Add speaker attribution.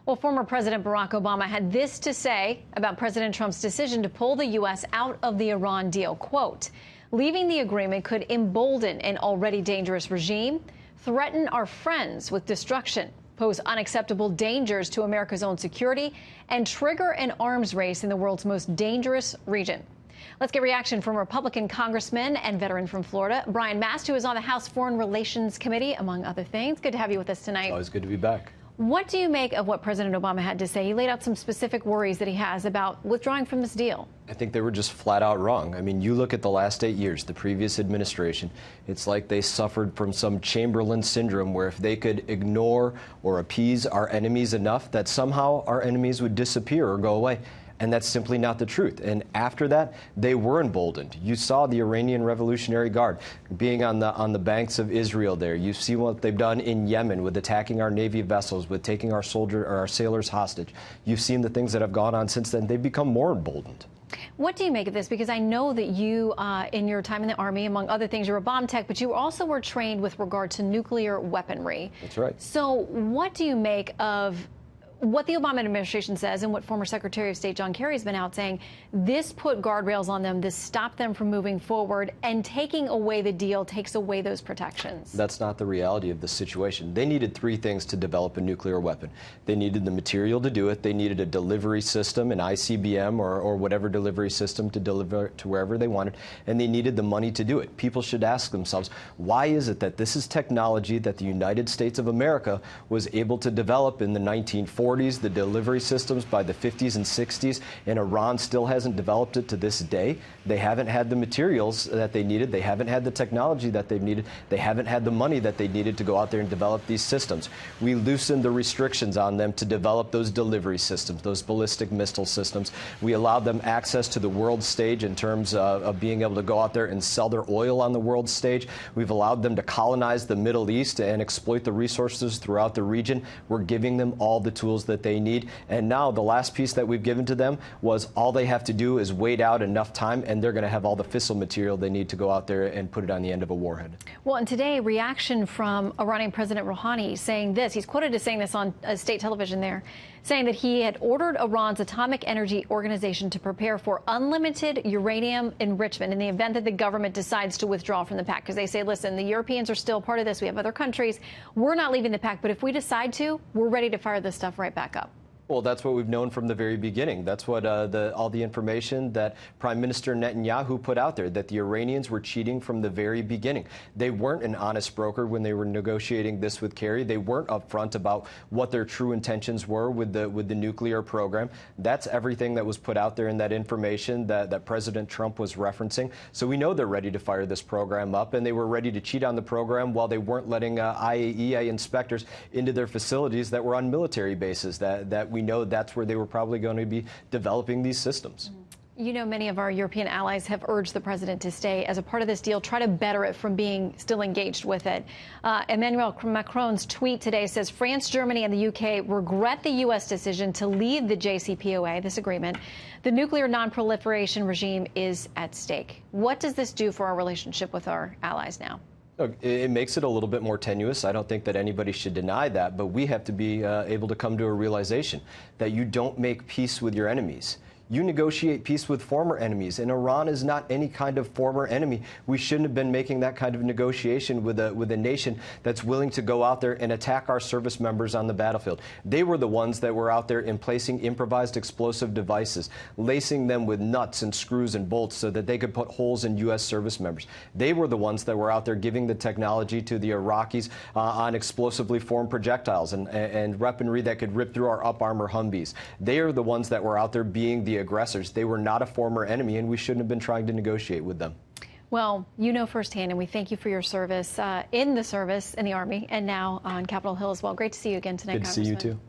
Speaker 1: Well, former President Barack Obama had this to say about President Trump's decision to pull the U.S. out of the Iran deal. Quote, leaving the agreement could embolden an already dangerous regime, threaten our friends with destruction, pose unacceptable dangers to America's own security, and trigger an arms race in the world's most dangerous region. Let's get reaction from Republican Congressman and veteran from Florida, Brian Mast, who is on the House Foreign Relations Committee, among other things. Good to have you with us tonight.
Speaker 2: Always good to be back.
Speaker 1: What do you make of what President Obama had to say? He laid out some specific worries that he has about withdrawing from this deal.
Speaker 2: I think they were just flat out wrong. I mean, you look at the last 8 years, the previous administration, it's like they suffered from some Chamberlain syndrome where if they could ignore or appease our enemies enough that somehow our enemies would disappear or go away. And that's simply not the truth. And after that, they were emboldened. You saw the Iranian Revolutionary Guard being on the banks of Israel there. You see what they've done in Yemen with attacking our Navy vessels, with taking our sailors hostage. You've seen the things that have gone on since then. They've become more emboldened.
Speaker 1: What do you make of this? Because I know that you, in your time in the Army, among other things, you're a bomb tech, but you also were trained with regard to nuclear weaponry.
Speaker 2: That's right.
Speaker 1: So what do you make of what the Obama administration says and what former Secretary of State John Kerry has been out saying? This put guardrails on them, this stopped them from moving forward, and taking away the deal takes away those protections. That's
Speaker 2: not the reality of the situation. They needed 3 things to develop a nuclear weapon. They needed the material to do it. They needed a delivery system, an ICBM or whatever delivery system to deliver to wherever they wanted, and they needed the money to do it. People should ask themselves, why is it that this is technology that the United States of America was able to develop in the 1940s? The delivery systems by the 50s and 60s, and Iran still hasn't developed it to this day. They haven't had the materials that they needed. They haven't had the technology that they've needed. They haven't had the money that they needed to go out there and develop these systems. We loosened the restrictions on them to develop those delivery systems, those ballistic missile systems. We allowed them access to the world stage in terms of being able to go out there and sell their oil on the world stage. We've allowed them to colonize the Middle East and exploit the resources throughout the region. We're giving them all the tools that they need. And now the last piece that we've given to them was all they have to do is wait out enough time, and they're going to have all the fissile material they need to go out there and put it on the end of a warhead.
Speaker 1: Well, and today, reaction from Iranian President Rouhani saying this. He's quoted as saying this on state television there, saying that he had ordered Iran's Atomic Energy Organization to prepare for unlimited uranium enrichment in the event that the government decides to withdraw from the pact. Because they say, listen, the Europeans are still part of this. We have other countries. We're not leaving the pact. But if we decide to, we're ready to fire this stuff right back up.
Speaker 2: Well, that's what we've known from the very beginning. That's what all the information that Prime Minister Netanyahu put out there, that the Iranians were cheating from the very beginning. They weren't an honest broker when they were negotiating this with Kerry. They weren't upfront about what their true intentions were with the nuclear program. That's everything that was put out there in that information that President Trump was referencing. So we know they're ready to fire this program up, and they were ready to cheat on the program while they weren't letting IAEA inspectors into their facilities that were on military bases. That we know that's where they were probably going to be developing these systems.
Speaker 1: You know, many of our European allies have urged the president to stay as a part of this deal, try to better it from being still engaged with it. Emmanuel Macron's tweet today says France, Germany, and the UK regret the U.S. decision to leave the JCPOA, this agreement. The nuclear non-proliferation regime is at stake. What does this do for our relationship with our allies now?
Speaker 2: Look, it makes it a little bit more tenuous. I don't think that anybody should deny that, but we have to be able to come to a realization that you don't make peace with your enemies. You negotiate peace with former enemies, and Iran is not any kind of former enemy. We shouldn't have been making that kind of negotiation with a nation that's willing to go out there and attack our service members on the battlefield. They were the ones that were out there in placing improvised explosive devices, lacing them with nuts and screws and bolts so that they could put holes in U.S. service members. They were the ones that were out there giving the technology to the Iraqis on explosively formed projectiles and weaponry that could rip through our up-armor Humvees. They are the ones that were out there being the aggressors. They were not a former enemy, and we shouldn't have been trying to negotiate with them.
Speaker 1: Well, you know firsthand, and we thank you for your service in the Army and now on Capitol Hill as well. Great to see you again tonight,
Speaker 2: Congressman. Good to see you, too.